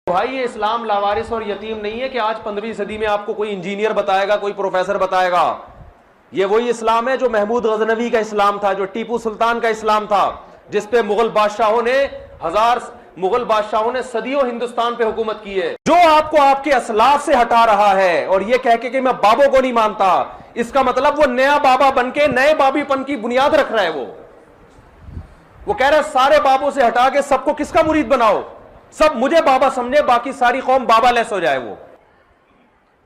بھائی یہ اسلام لاوارث اور یتیم نہیں ہے کہ آج 15ویں صدی میں آپ کو کوئی انجینئر بتائے گا, کوئی پروفیسر بتائے گا. یہ وہی اسلام ہے جو محمود غزنوی کا اسلام تھا, جو ٹیپو سلطان کا اسلام تھا, جس پہ مغل بادشاہوں نے صدیوں ہندوستان پہ حکومت کی ہے. جو آپ کو آپ کے اسلاف سے ہٹا رہا ہے اور یہ کہہ کے کہ میں بابوں کو نہیں مانتا, اس کا مطلب وہ نیا بابا بن کے نئے بابی پن کی بنیاد رکھ رہا ہے. وہ کہہ رہا ہے سارے بابوں سے ہٹا کے سب کو کس کا مرید بناؤ, سب مجھے بابا سمجھے, باقی ساری قوم بابا لیس ہو جائے. وہ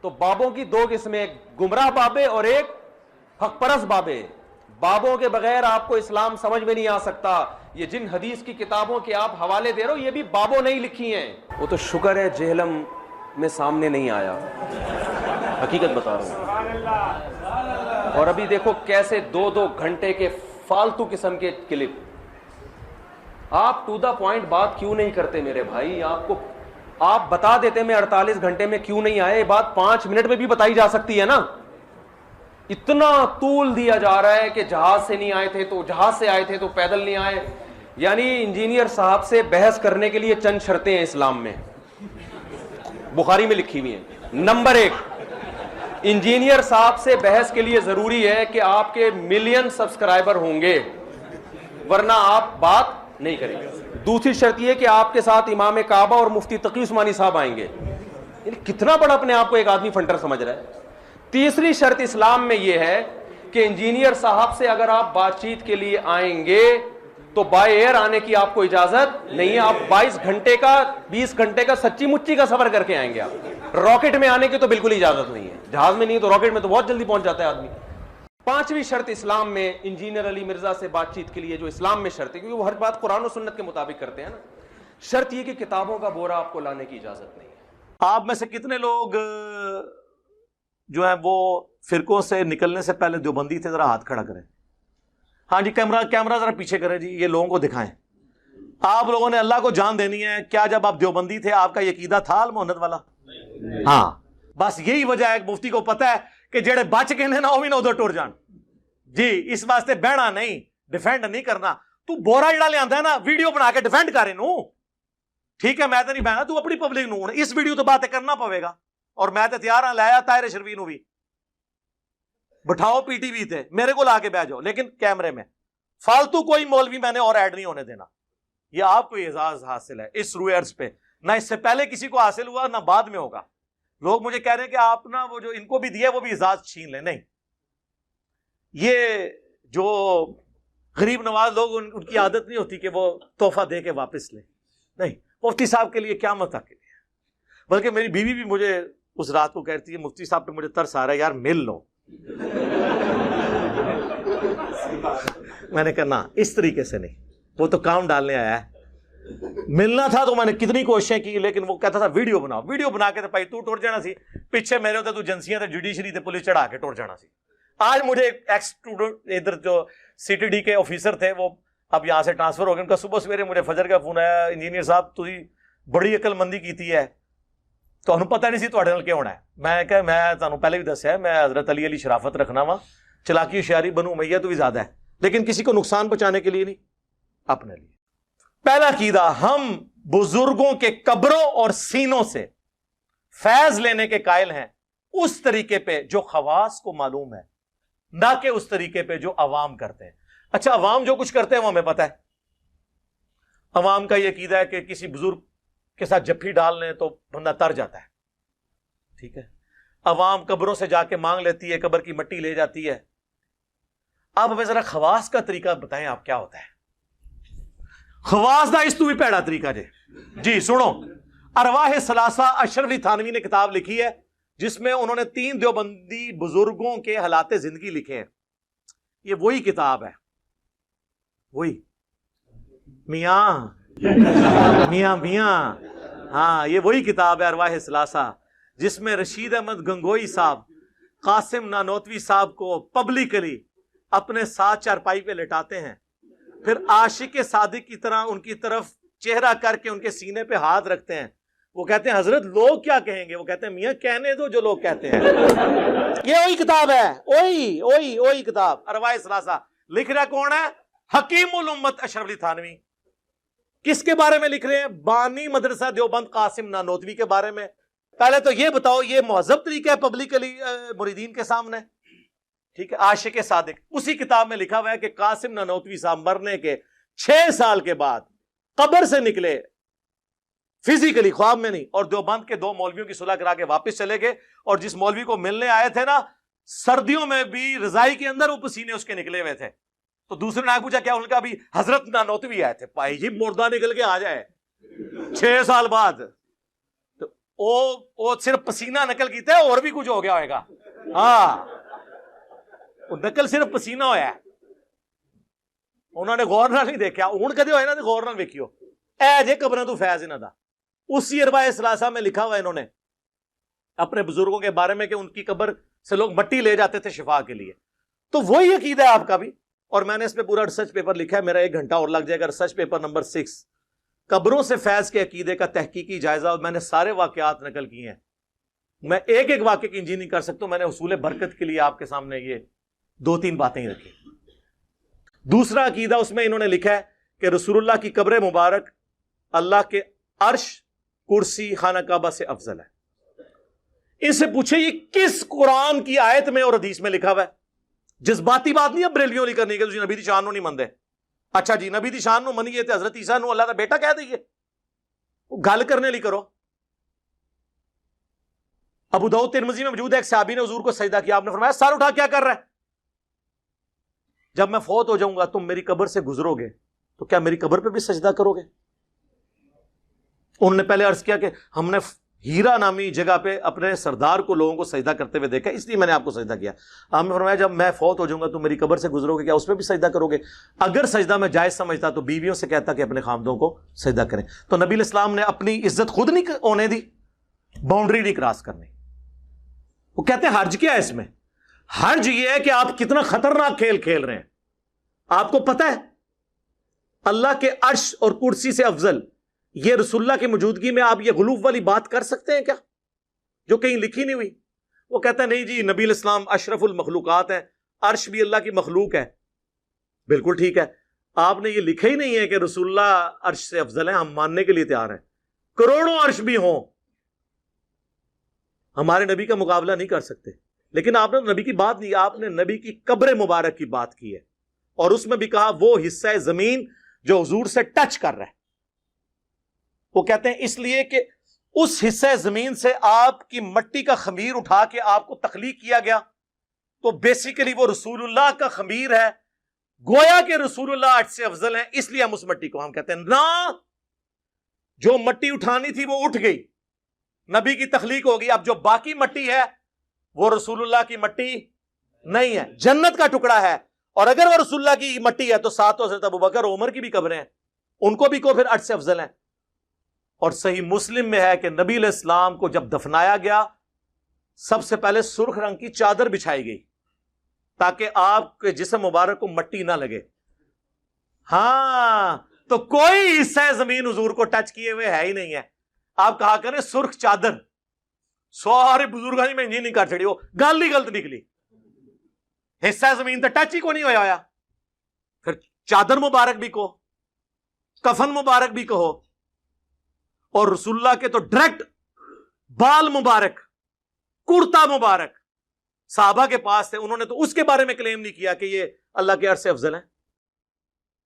تو بابوں کی دو قسمیں, ایک گمراہ بابے اور ایک حق پرست بابے. بابوں کے بغیر آپ کو اسلام سمجھ میں نہیں آ سکتا. یہ جن حدیث کی کتابوں کے آپ حوالے دے رہے ہو یہ بھی بابوں نہیں لکھی ہیں. وہ تو شکر ہے جہلم میں سامنے نہیں آیا, حقیقت بتا رہا ہوں. اور ابھی دیکھو کیسے 2-2 گھنٹے کے فالتو قسم کے کلپ. آپ ٹو دا پوائنٹ بات کیوں نہیں کرتے میرے بھائی؟ آپ بتا دیتے میں 48 گھنٹے میں کیوں نہیں آئے, بات 5 منٹ میں بھی بتائی جا سکتی ہے نا. اتنا طول دیا جا رہا ہے کہ جہاز سے نہیں آئے تھے تو جہاز سے آئے تھے تو پیدل نہیں آئے. یعنی انجینئر صاحب سے بحث کرنے کے لیے چند شرطیں ہیں اسلام میں, بخاری میں لکھی ہوئی ہیں. نمبر 1, انجینئر صاحب سے بحث کے لیے ضروری ہے کہ آپ کے ملین سبسکرائبر ہوں گے, ورنہ آپ بات نہیں کریں گے. دوسری شرط یہ کہ آپ کے ساتھ امام کعبہ اور مفتی تقی عثمانی صاحب آئیں گے. کتنا بڑا اپنے آپ کو ایک آدمی فنٹر سمجھ رہا ہے. تیسری شرط اسلام میں یہ ہے کہ انجینئر صاحب سے اگر آپ بات چیت کے لیے آئیں گے تو بائی ایئر آنے کی آپ کو اجازت نہیں ہے. آپ 22 گھنٹے کا 20 گھنٹے کا سچی مچی کا سفر کر کے آئیں گے. آپ راکٹ میں آنے کی تو بالکل اجازت نہیں ہے. جہاز میں نہیں تو راکٹ میں تو بہت جلدی پہنچ جاتا ہے آدمی. 5ویں شرط اسلام میں انجینئر علی مرزا سے بات چیت کے لیے جو اسلام میں شرط ہے, کیونکہ وہ ہر بات قرآن و سنت کے مطابق کرتے ہیں نا, شرط یہ کہ کتابوں کا بورا آپ کو لانے کی اجازت نہیں ہے. آپ میں سے کتنے لوگ جو ہیں وہ فرقوں سے نکلنے سے پہلے دیوبندی تھے؟ ذرا ہاتھ کھڑا کریں. ہاں جی, کیمرہ ذرا پیچھے کریں جی, یہ لوگوں کو دکھائیں. آپ لوگوں نے اللہ کو جان دینی ہے. کیا جب آپ دیوبندی تھے آپ کا یہ عقیدہ تھا المحنت والا؟ ہاں, بس یہی وجہ ہے. مفتی کو پتہ ہے کہ جڑے بچ کے نا وہ بھی نہ ادھر ٹر جان جی. اس واسطے بہنا نہیں, ڈیفینڈ نہیں کرنا. تو بورا جڑا لے آندا ہے نا ویڈیو بنا کے ڈیفینڈ کرے نو, ٹھیک ہے, میں تو نہیں بہنا, تو اپنی پبلک نو اس ویڈیو تو باتیں کرنا پوے گا. اور میں تو تیار ہاں, لایا طاہر شرفی نو بھی بٹھاؤ, پی ٹی وی تے میرے کو لا کے بیٹھ جاؤ, لیکن کیمرے میں. فالتو کوئی مولوی میں نے اور ایڈ نہیں ہونے دینا. یہ آپ کو اعزاز حاصل ہے اس روئے عرض پہ, نہ اس سے پہلے کسی کو حاصل ہوا نہ بعد میں ہوگا. لوگ مجھے کہہ رہے ہیں کہ آپ نا وہ جو ان کو بھی دیا وہ بھی اعزاز چھین لیں. نہیں, یہ جو غریب نواز لوگ ان کی عادت نہیں ہوتی کہ وہ تحفہ دے کے واپس لیں. نہیں, مفتی صاحب کے لیے قیامت تک کے لیے. بلکہ میری بیوی بھی مجھے اس رات کو کہتی ہے مفتی صاحب پہ مجھے ترس آ رہا ہے یار, مل لو. میں نے کہا نا, اس طریقے سے نہیں, وہ تو کام ڈالنے آیا ہے. ملنا تھا تو میں نے کتنی کوششیں کی, لیکن وہ کہتا تھا ویڈیو بناؤ. ویڈیو بنا کے تو بھائی تو ٹر جانا سی, پیچھے میرے ہوتے تو ایجنسیاں تے جوڈیشری تے پولیس چڑھا کے ٹر جانا سی. آج مجھے ایک ایکس اسٹوڈنٹ ادھر جو سی ٹی ڈی کے آفیسر تھے وہ اب یہاں سے ٹرانسفر ہو گئے. ان کا صبح سویرے مجھے فجر کا فون آیا, انجینئر صاحب تھی بڑی عقل مندی کیتی ہے, تو انہوں پتہ نہیں سی تواڈے نال کیا ہونا ہے. میں کہا میں تانوں پہلے بھی دسیا میں حضرت علی شرافت رکھنا وا, چلاکی ہوشیاری بنو امیہ تو بھی زیادہ ہے, لیکن کسی کو نقصان پہنچانے کے لیے نہیں, اپنے لیے. پہلا عقیدہ, ہم بزرگوں کے قبروں اور سینوں سے فیض لینے کے قائل ہیں اس طریقے پہ جو خواص کو معلوم ہے, نہ کہ اس طریقے پہ جو عوام کرتے ہیں. اچھا, عوام جو کچھ کرتے ہیں وہ ہمیں پتہ ہے. عوام کا یہ عقیدہ ہے کہ کسی بزرگ کے ساتھ جفی ڈال لیں تو بندہ تر جاتا ہے, ٹھیک ہے. عوام قبروں سے جا کے مانگ لیتی ہے, قبر کی مٹی لے جاتی ہے. آپ ہمیں ذرا خواص کا طریقہ بتائیں, آپ کیا ہوتا ہے خواص دا؟ اس تو بھی پیڑا طریقہ جی سنو. ارواح ثلاثہ اشرف علی تھانوی نے کتاب لکھی ہے جس میں انہوں نے 3 دیوبندی بزرگوں کے حالات زندگی لکھے ہیں. یہ وہی کتاب ہے, وہی میاں ہاں, یہ وہی کتاب ہے ارواح ثلاثہ جس میں رشید احمد گنگوئی صاحب قاسم نانوتوی صاحب کو پبلکلی اپنے ساتھ چارپائی پہ لٹاتے ہیں, پھر عاشق صادق کی طرح ان کی طرف چہرہ کر کے ان کے سینے پہ ہاتھ رکھتے ہیں. وہ کہتے ہیں حضرت لوگ کیا کہیں گے؟ وہ کہتے ہیں میاں کہنے دو جو لوگ کہتے ہیں. یہ وہی کتاب ہے, وہی کتاب ارواح ثلاثہ. لکھ رہا کون ہے؟ حکیم الامت اشرف علی تھانوی. کس کے بارے میں لکھ رہے ہیں؟ بانی مدرسہ دیوبند قاسم نانوتوی کے بارے میں. پہلے تو یہ بتاؤ یہ مہذب طریقہ ہے پبلکلی مریدین کے سامنے؟ ٹھیک ہے. عاشق صادق اسی کتاب میں لکھا ہوا ہے کہ قاسم نانوتوی صاحب مرنے کے 6 سال کے بعد قبر سے نکلے، فزیکلی، خواب میں نہیں، اور دیوبند کے 2 مولویوں کی صلح کرا کے واپس چلے گئے. اور جس مولوی کو ملنے آئے تھے نا، سردیوں میں بھی رضائی کے اندر وہ پسینے اس کے نکلے ہوئے تھے. تو دوسرے نے پوچھا کیا؟ ان کا بھی حضرت نانوتوی آئے تھے. پائی جی مردہ نکل کے آ جائے 6 سال بعد، تو وہ صرف پسینہ نکل کیتا ہے، اور بھی کچھ ہو گیا ہوئے گا. ہاں وہ نکل صرف پسینہ ہویا ہے. انہوں نے غور نہ نہیں دیکھا. ہوں کدے ہوئے نا غور نہ ویکھیو اے جے قبراں تو فیض انہاں دا. اسی اربع ثلاثہ میں لکھا ہوا ہے انہوں نے اپنے بزرگوں کے بارے میں کہ ان کی قبر سے لوگ مٹی لے جاتے تھے شفا کے لیے. تو وہی عقیدہ ہے آپ کا بھی. اور میں نے اس پہ پورا ریسرچ پیپر لکھا ہے، میرا 1 گھنٹہ اور لگ جائے گا. ریسرچ پیپر نمبر 6، قبروں سے فیض کے عقیدے کا تحقیقی جائزہ. اور میں نے سارے واقعات نقل کیے ہیں. میں ایک ایک واقعے کی انجی نہیں کر سکتا. میں نے حصول برکت کے لیے آپ کے سامنے یہ 2-3 باتیں ہی رکھی. دوسرا عقیدہ اس میں انہوں نے لکھا ہے کہ رسول اللہ کی قبر مبارک اللہ کے عرش، کرسی، خانہ کعبہ سے افضل ہے. ان سے پوچھے یہ کس قرآن کی آیت میں اور حدیث میں لکھا ہوا ہے؟ جذباتی بات نہیں ہے بریلویوں لی کرنے کے تسی نبی دی شان نو نہیں مندے. اچھا جی نبی دی شان نو منیے تے حضرت عیسیٰ نو اللہ دا بیٹا کہہ دئیے. وہ گل کرنے لی کرو. ابو داؤد ترمذی میں موجود ہے ایک صحابی نے حضور کو سجدہ کیا. آپ نے فرمایا سر اٹھا کیا کر رہا ہے؟ جب میں فوت ہو جاؤں گا تم میری قبر سے گزرو گے تو کیا میری قبر پہ بھی سجدہ کرو گے؟ انہوں نے پہلے عرض کیا کہ ہم نے ہیرا نامی جگہ پہ اپنے سردار کو لوگوں کو سجدہ کرتے ہوئے دیکھا، اس لیے میں نے آپ کو سجدہ کیا. آپ نے فرمایا جب میں فوت ہو جاؤں گا تو میری قبر سے گزرو گے، کیا اس پہ بھی سجدہ کرو گے؟ اگر سجدہ میں جائز سمجھتا تو بیویوں سے کہتا کہ اپنے خامدوں کو سجدہ کریں. تو نبی علیہ السلام نے اپنی عزت خود نہیں ہونے دی، باؤنڈری نہیں کراس کرنی. وہ کہتے ہیں حرج کیا ہے اس میں؟ حرج یہ ہے کہ آپ کتنا خطرناک کھیل کھیل رہے ہیں. آپ کو پتہ ہے اللہ کے عرش اور کرسی سے افضل، یہ رسول اللہ کی موجودگی میں آپ یہ غلوف والی بات کر سکتے ہیں کیا جو کہیں لکھی نہیں ہوئی؟ وہ کہتا ہے نہیں جی نبی علیہ السلام اشرف المخلوقات ہیں، عرش بھی اللہ کی مخلوق ہے. بالکل ٹھیک ہے، آپ نے یہ لکھا ہی نہیں ہے کہ رسول اللہ عرش سے افضل ہیں. ہم ماننے کے لیے تیار ہیں، کروڑوں عرش بھی ہوں، ہمارے نبی کا مقابلہ نہیں کر سکتے. لیکن آپ نے نبی کی بات نہیں، آپ نے نبی کی قبر مبارک کی بات کی ہے. اور اس میں بھی کہا وہ حصہ زمین جو حضور سے ٹچ کر رہا ہے. وہ کہتے ہیں اس لیے کہ اس حصہ زمین سے آپ کی مٹی کا خمیر اٹھا کے آپ کو تخلیق کیا گیا، تو بیسیکلی وہ رسول اللہ کا خمیر ہے. گویا کہ رسول اللہ عرش سے افضل ہیں، اس لیے ہم اس مٹی کو ہم کہتے ہیں نا. جو مٹی اٹھانی تھی وہ اٹھ گئی، نبی کی تخلیق ہوگی. اب جو باقی مٹی ہے وہ رسول اللہ کی مٹی نہیں ہے، جنت کا ٹکڑا ہے. اور اگر وہ رسول اللہ کی مٹی ہے تو ساتھ حضرت ابوبکر اور عمر کی بھی قبریں ہیں، ان کو بھی کو پھر عرش سے افضل ہیں. اور صحیح مسلم میں ہے کہ نبی علیہ السلام کو جب دفنایا گیا سب سے پہلے سرخ رنگ کی چادر بچھائی گئی تاکہ آپ کے جسم مبارک کو مٹی نہ لگے. ہاں تو کوئی حصہ زمین حضور کو ٹچ کیے ہوئے ہے ہی نہیں ہے. آپ کہا کریں سرخ چادر، سارے بزرگاں میں انجی نہیں کر چڑی، وہ گل ہی غلط نکلی. حصہ زمین تو ٹچ ہی کو نہیں ہویا. پھر چادر مبارک بھی کہو، کفن مبارک بھی کہو، اور رسول اللہ کے تو ڈائریکٹ بال مبارک، کرتا مبارک صحابہ کے پاس تھے، انہوں نے تو اس کے بارے میں کلیم نہیں کیا کہ یہ اللہ کے عرش سے افضل ہیں.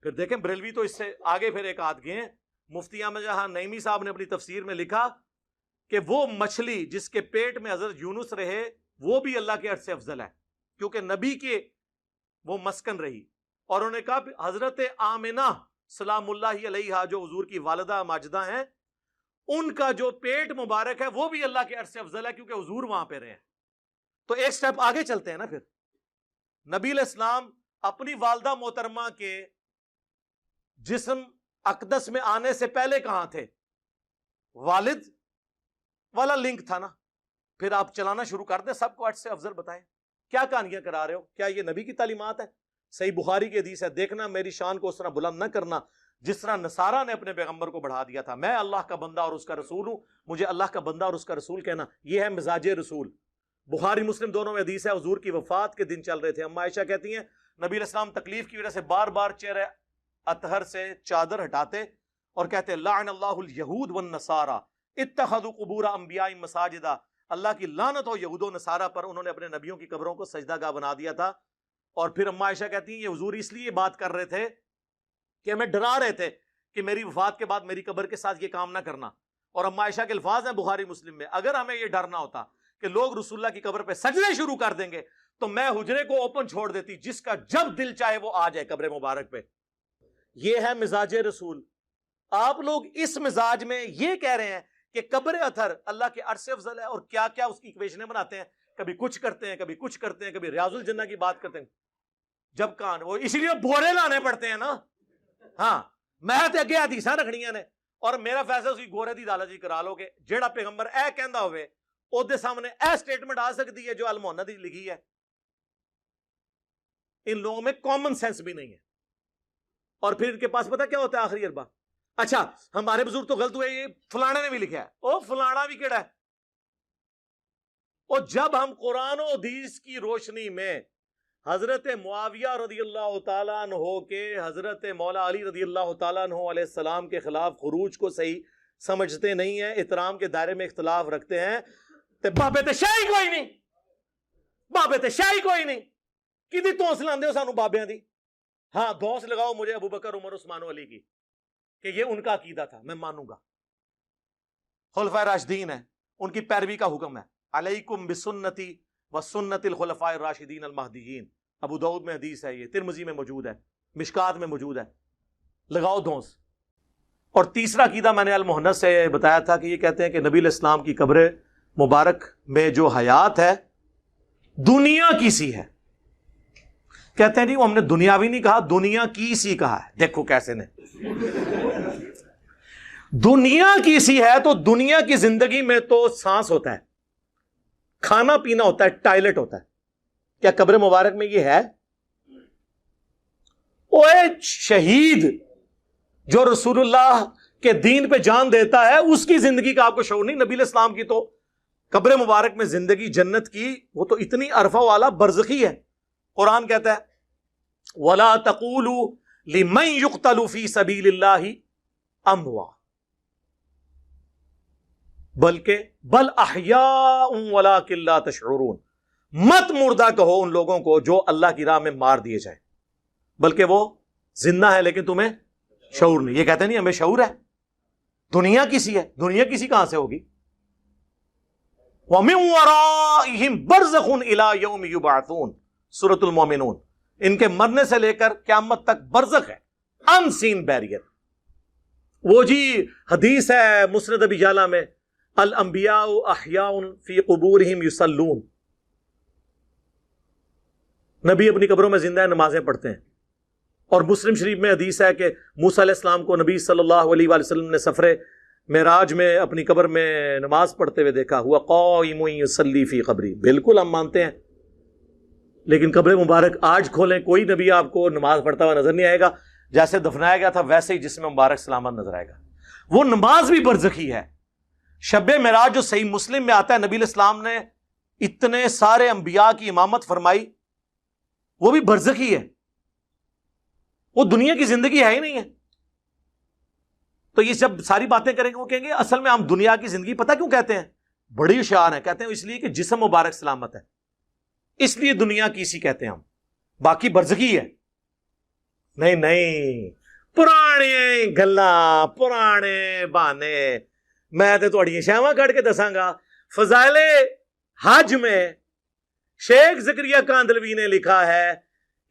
پھر دیکھیں بریلوی تو اس سے آگے پھر ایک آدھ گئے ہیں. مفتی احمد جہاں نعیمی صاحب نے اپنی تفسیر میں لکھا کہ وہ مچھلی جس کے پیٹ میں حضرت یونس رہے وہ بھی اللہ کے عرش سے افضل ہے کیونکہ نبی کے وہ مسکن رہی. اور انہوں نے کہا حضرت آمنہ سلام اللہ علیہا جو حضور کی والدہ ماجدہ ہیں، ان کا جو پیٹ مبارک ہے وہ بھی اللہ کے عرش سے افضل ہے کیونکہ حضور وہاں پہ رہے ہیں. تو ایک سٹیپ آگے چلتے ہیں نا. پھر نبی علیہ السلام اپنی والدہ محترمہ کے جسم اقدس میں آنے سے پہلے کہاں تھے؟ والد والا لنک تھا نا. پھر آپ چلانا شروع کر دیں، سب کو عرش سے افضل بتائیں. کیا کہانیاں کرا رہے ہو؟ کیا یہ نبی کی تعلیمات ہے؟ صحیح بخاری کی حدیث ہے، دیکھنا میری شان کو اس طرح بلند نہ کرنا جس طرح نصارہ نے اپنے پیغمبر کو بڑھا دیا تھا. میں اللہ کا بندہ اور اس کا رسول ہوں، مجھے اللہ کا بندہ اور اس کا رسول کہنا، یہ ہے مزاج رسول. بخاری مسلم دونوں میں حدیث ہے، حضور کی وفات کے دن چل رہے تھے. اما عائشہ کہتی ہیں نبی علیہ السلام تکلیف کی وجہ سے بار بار چہرے اطہر سے چادر ہٹاتے اور کہتے ہیں لعن اللہ الیہود والنصارى اتخذوا قبور انبیاء مساجدا، اللہ کی لعنت ہو یہود و نصارہ پر، انہوں نے اپنے نبیوں کی قبروں کو سجدہ گاہ بنا دیا تھا۔ اور پھر اماں عائشہ کہتی ہیں یہ حضور اس لیے بات کر رہے تھے کہ ہمیں ڈرا رہے تھے کہ میری وفات کے بعد میری قبر کے ساتھ یہ کام نہ کرنا۔ اور اماں عائشہ کے الفاظ ہیں بخاری مسلم میں، اگر ہمیں یہ ڈرنا ہوتا کہ لوگ رسول اللہ کی قبر پہ سجدے شروع کر دیں گے تو میں حجرے کو اوپن چھوڑ دیتی، جس کا جب دل چاہے وہ آ جائے قبر مبارک پہ۔ یہ ہے مزاج رسول۔ آپ لوگ اس مزاج میں یہ کہہ رہے ہیں کہ قبر اطہر اللہ کے عرش سے افضل ہے، اور کیا کیا اس کی ایکویشنیں بناتے ہیں، کبھی کچھ کرتے ہیں، کبھی کچھ کرتے ہیں، کبھی ریاض الجنہ کی بات کرتے ہیں۔ جب کان وہ اس لیے بورے لانے پڑتے ہیں نا، ہاں میں تے اگے حدیثاں رکھنیاں نے، اور میرا فیصلہ اسی گورے دی دالا جی کرا لو کہ جیڑا پیغمبر اے کہندا ہوئے او دے سامنے اے سٹیٹمنٹ آ سکتی ہے جو المحنہ دی لکھی ہے۔ ان لوگوں میں کامن سینس بھی نہیں ہے۔ اور پھر ان کے پاس پتہ کیا ہوتا ہے آخری اربا، اچھا ہمارے بزرگ تو غلط ہوئے، یہ فلانے نے بھی لکھا ہے، او فلانا بھی کیڑا ہے۔ اور جب ہم قرآن و حدیث کی روشنی میں حضرت معاویہ رضی اللہ تعالیٰ عنہ کے حضرت مولا علی رضی اللہ تعالیٰ عنہ علیہ السلام کے خلاف خروج کو صحیح سمجھتے نہیں ہیں، احترام کے دائرے میں اختلاف رکھتے ہیں، تے بابے تے شاہی کوئی نہیں، بابے تے شاہی کوئی نہیں، کدی توس لاندے ہو سانو بابیاں دی؟ ہاں دوس لگاؤ مجھے ابو بکر عمر عثمان و علی کی کہ یہ ان کا عقیدہ تھا، میں مانوں گا، خلفائے راشدین ہیں، ان کی پیروی کا حکم ہے، علیکم بسنتی وسنت الخلفاء الراشدین المہدیین، ابو داؤد میں حدیث ہے، یہ ترمذی میں موجود ہے، مشکات میں موجود ہے، لگاؤ دھونس۔ اور تیسرا عقیدہ میں نے المحنت سے بتایا تھا کہ یہ کہتے ہیں کہ نبی علیہ السلام کی قبر مبارک میں جو حیات ہے دنیا کی سی ہے۔ کہتے ہیں نہیں وہ ہم نے دنیاوی نہیں کہا، دنیا کی سی کہا ہے۔ دیکھو کیسے نے دنیا کی سی ہے، تو دنیا کی زندگی میں تو سانس ہوتا ہے، کھانا پینا ہوتا ہے، ٹائلٹ ہوتا ہے، کیا قبر مبارک میں یہ ہے؟ اوے شہید جو رسول اللہ کے دین پہ جان دیتا ہے اس کی زندگی کا آپ کو شعور نہیں؟ نبی علیہ السلام کی تو قبر مبارک میں زندگی جنت کی وہ تو اتنی عرفہ والا برزخی ہے۔ قرآن کہتا ہے وَلَا تَقُولُوا لِمَنْ يُقْتَلُ فِي سَبِيلِ اللَّهِ أَمْوَاتٌ بلکہ بل احیاء وَلَٰكِن لَا تَشْعُرُونَ، مت مردہ کہو ان لوگوں کو جو اللہ کی راہ میں مار دیے جائیں، بلکہ وہ زندہ ہے لیکن تمہیں شعور نہیں۔ یہ کہتے نہیں ہمیں شعور ہے، دنیا کسی ہے، دنیا کسی کہاں سے ہوگی؟ وَمِن وَرَائِهِمْ بَرْزَخٌ إِلَىٰ يَوْمِ يُبْعَثُونَ، سورۃ المومنون۔ ان کے مرنے سے لے کر قیامت تک برزخ ہے، ان سین بیریئر۔ وہ جی حدیث ہے مسند ابی یعلا میں الانبیاء احیاء فی قبورہم یصلون، نبی اپنی قبروں میں زندہ نمازیں پڑھتے ہیں۔ اور مسلم شریف میں حدیث ہے کہ موسیٰ علیہ السلام کو نبی صلی اللہ علیہ وآلہ وسلم نے سفر معراج میں اپنی قبر میں نماز پڑھتے ہوئے دیکھا، ہوا قائم یصلی فی قبری۔ بالکل ہم مانتے ہیں، لیکن قبر مبارک آج کھولیں کوئی نبی آپ کو نماز پڑھتا ہوا نظر نہیں آئے گا، جیسے دفنایا گیا تھا ویسے ہی جسم مبارک سلامت نظر آئے گا۔ وہ نماز بھی برزخی ہے۔ شب معراج جو صحیح مسلم میں آتا ہے، نبی علیہ السلام نے اتنے سارے انبیاء کی امامت فرمائی، وہ بھی برزخی ہے، وہ دنیا کی زندگی ہے ہی نہیں ہے۔ تو یہ جب ساری باتیں کریں گے وہ کہیں گے اصل میں ہم دنیا کی زندگی پتہ کیوں کہتے ہیں؟ بڑی ہوشیار ہیں، کہتے ہیں اس لیے کہ جسم مبارک سلامت ہے، اس لیے دنیا کی سی کہتے ہیں ہم، باقی برزخی ہے۔ نہیں نہیں، پرانے گلاں پرانے بہانے، میں تے تہاڈیاں شاواں کڈ کے دساں گا۔ فضائل حج میں شیخ زکریا کاندلوی نے لکھا ہے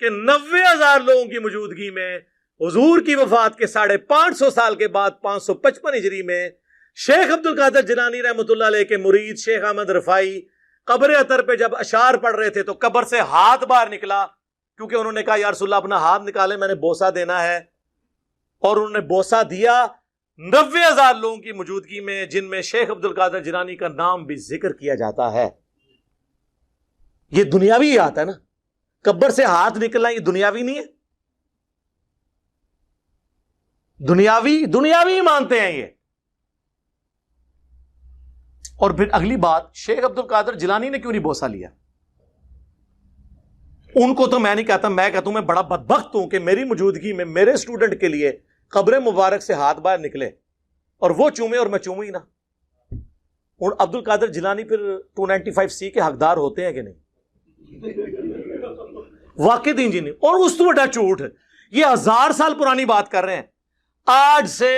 کہ 90,000 لوگوں کی موجودگی میں حضور کی وفات کے 550 سال کے بعد 555 ہجری میں شیخ عبد القادر جیلانی رحمۃ اللہ علیہ کے مرید شیخ احمد رفاعی قبر اطہر پہ جب اشعار پڑھ رہے تھے تو قبر سے ہاتھ باہر نکلا، کیونکہ انہوں نے کہا یا رسول اللہ اپنا ہاتھ نکالے، میں نے بوسہ دینا ہے، اور انہوں نے بوسہ دیا 90,000 لوگوں کی موجودگی میں، جن میں شیخ عبد القادر جیلانی کا نام بھی ذکر کیا جاتا ہے۔ یہ دنیاوی ہاتھ ہے نا، قبر سے ہاتھ نکلنا یہ دنیاوی نہیں ہے؟ دنیاوی مانتے ہیں یہ۔ اور پھر اگلی بات، شیخ عبد القادر جیلانی نے کیوں نہیں بوسہ لیا؟ ان کو تو میں نہیں کہتا، میں کہتا ہوں میں بڑا بدبخت ہوں کہ میری موجودگی میں میرے اسٹوڈنٹ کے لیے قبر مبارک سے ہاتھ باہر نکلے اور وہ چومے اور میں چوموں ہی نہ. اور عبد القادر جیلانی پھر 295C کے حقدار ہوتے ہیں کہ نہیں؟ واقع دین جی نہیں. اور اس تو بڑا جھوٹ، یہ 1000 سال پرانی بات کر رہے ہیں. آج سے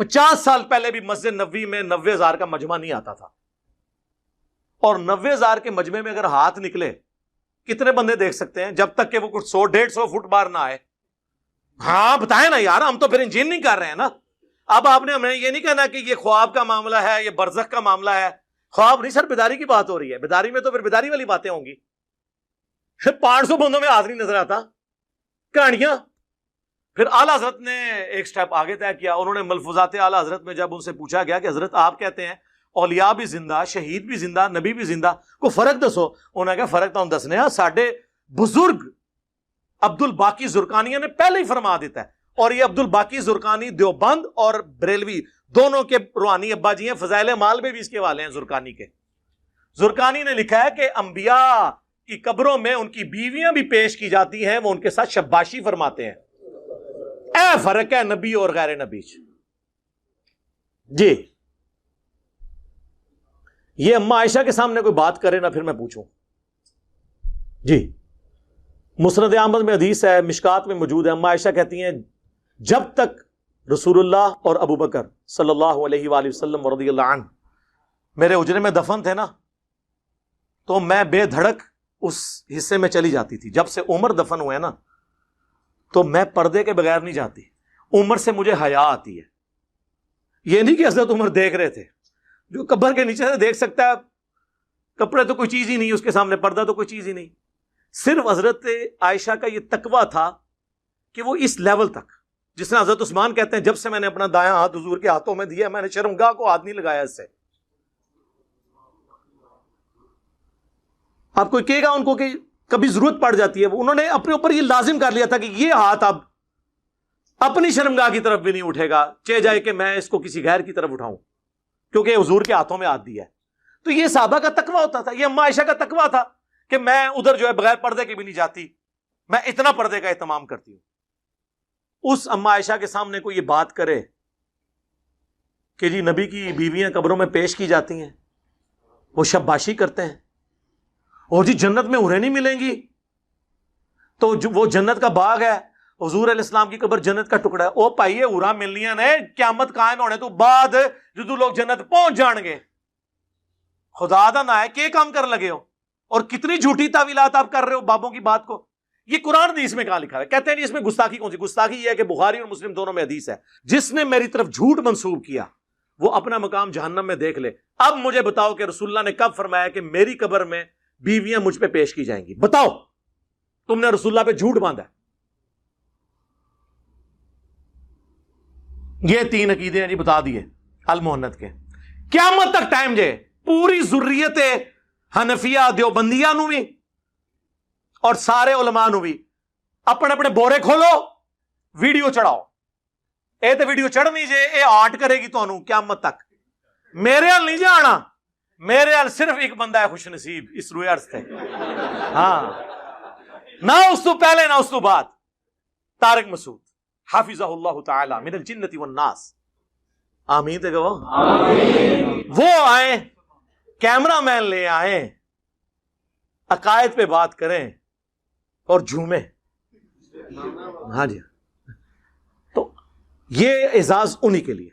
50 سال پہلے بھی مسجد نبوی میں 90,000 کا مجمع نہیں آتا تھا، اور 90,000 کے مجمع میں اگر ہاتھ نکلے کتنے بندے دیکھ سکتے ہیں جب تک کہ وہ کچھ 100-150 فٹ باہر نہ آئے؟ ہاں بتائیں نا یار، ہم تو پھر انجین نہیں کر رہے ہیں نا. اب آپ نے ہمیں یہ نہیں کہنا کہ یہ خواب کا معاملہ ہے، یہ برزخ کا معاملہ ہے. خواب نہیں سر، بیداری کی بات ہو رہی ہے. بیداری میں تو پھر بیداری والی باتیں ہوں گی. 500 بندوں میں ہاتھ نہیں نظر آتا، کہانیاں. پھر اعلیٰ حضرت نے ایک سٹیپ آگے طے کیا. انہوں نے ملفوظات اعلیٰ حضرت میں جب ان سے پوچھا گیا کہ حضرت آپ کہتے ہیں اولیاء بھی زندہ، شہید بھی زندہ، نبی بھی زندہ، کو فرق دسو. انہوں نے کہا فرق تو ہم دسنے ہیں، ساڈے بزرگ عبد الباقی زرقانی نے پہلے ہی فرما دیتا ہے. اور یہ عبد الباقی زرقانی دیوبند اور بریلوی دونوں کے روحانی ابا جی ہیں. فضائل اعمال میں بھی اس کے والے ہیں زرقانی کے. زرقانی نے لکھا ہے کہ انبیاء کی قبروں میں ان کی بیویاں بھی پیش کی جاتی ہیں، وہ ان کے ساتھ شباشی فرماتے ہیں. اے فرق ہے نبی اور غیر نبی. جی یہ اما عائشہ کے سامنے کوئی بات کرے نا پھر میں پوچھوں. جی مسند احمد میں حدیث ہے، مشکات میں موجود ہے. اما عائشہ کہتی ہیں جب تک رسول اللہ اور ابو بکر صلی اللہ علیہ وآلہ وسلم رضی اللہ عنہ میرے اجرے میں دفن تھے نا، تو میں بے دھڑک اس حصے میں چلی جاتی تھی. جب سے عمر دفن ہوئے نا تو میں پردے کے بغیر نہیں جاتی. عمر سے مجھے حیا آتی ہے. یہ نہیں کہ حضرت عمر دیکھ رہے تھے، جو قبر کے نیچے سے دیکھ سکتا ہے، کپڑے تو کوئی چیز ہی نہیں اس کے سامنے، پردہ تو کوئی چیز ہی نہیں. صرف حضرت عائشہ کا یہ تقویٰ تھا کہ وہ اس لیول تک، جس نے حضرت عثمان کہتے ہیں جب سے میں نے اپنا دایاں ہاتھ حضور کے ہاتھوں میں دیا میں نے شرمگاہ کو ہاتھ نہیں لگایا اس سے. آپ کو کہے گا ان کو کہ کبھی ضرورت پڑ جاتی ہے، انہوں نے اپنے اوپر یہ لازم کر لیا تھا کہ یہ ہاتھ اب اپنی شرمگاہ کی طرف بھی نہیں اٹھے گا، چاہے جائے کہ میں اس کو کسی غیر کی طرف اٹھاؤں، کیونکہ حضور کے ہاتھوں میں ہاتھ دیا ہے. تو یہ صحابہ کا تقویٰ ہوتا تھا، یہ اما عائشہ کا تقویٰ تھا کہ میں ادھر جو ہے بغیر پردے کے بھی نہیں جاتی، میں اتنا پردے کا اہتمام کرتی ہوں. اس اما عائشہ کے سامنے کوئی یہ بات کرے کہ جی نبی کی بیویاں قبروں میں پیش کی جاتی ہیں، وہ شباشی کرتے ہیں، اور جی جنت میں حوریں نہیں ملیں گی، تو وہ جنت کا باغ ہے، حضور علیہ السلام کی قبر جنت کا ٹکڑا ہے. او پائیے حوراں ملنیاں نے قیامت قائم ہونے تو بعد جدو لوگ جنت پہنچ جان گے. خدا دا نہ ہے کہ کام کر لگے ہو، اور کتنی جھوٹی تعویلات آپ کر رہے ہو بابوں کی بات کو. یہ قرآن حدیث میں کہاں لکھا ہے؟ کہتے ہیں نہیں اس میں گستاخی کون سی؟ گستاخی یہ ہے کہ بخاری اور مسلم دونوں میں حدیث ہے، جس نے میری طرف جھوٹ منسوب کیا وہ اپنا مقام جہنم میں دیکھ لے. اب مجھے بتاؤ کہ رسول اللہ نے کب فرمایا کہ میری قبر میں بیویاں مجھ پہ پیش کی جائیں گی؟ بتاؤ، تم نے رسول اللہ پہ جھوٹ باندھا ہے. یہ 3 عقیدے ہیں جی بتا دیے المحنت کے. قیامت تک ٹائم جے پوری ذریت حنفیہ دیوبندیہ نو بھی اور سارے علماء نو بھی اپنے اپنے بورے کھولو، ویڈیو چڑھاؤ. اے تے ویڈیو چڑھنی جے اے آرٹ کرے گی تانوں قیامت تک. میرے حال نہیں جانا، میرے حال صرف ایک بندہ ہے خوش نصیب اس روئے عرض تے. ہاں نہ اس تو پہلے نہ اس تو بعد. طارق مسعود حافظہ اللہ تعالی من الجنت والناس. آمین تے گو. وہ آئیں کیمرہ مین لے آئیں، عقائد پہ بات کریں اور جھومیں. ہاں جی، تو یہ اعزاز انہی کے لیے.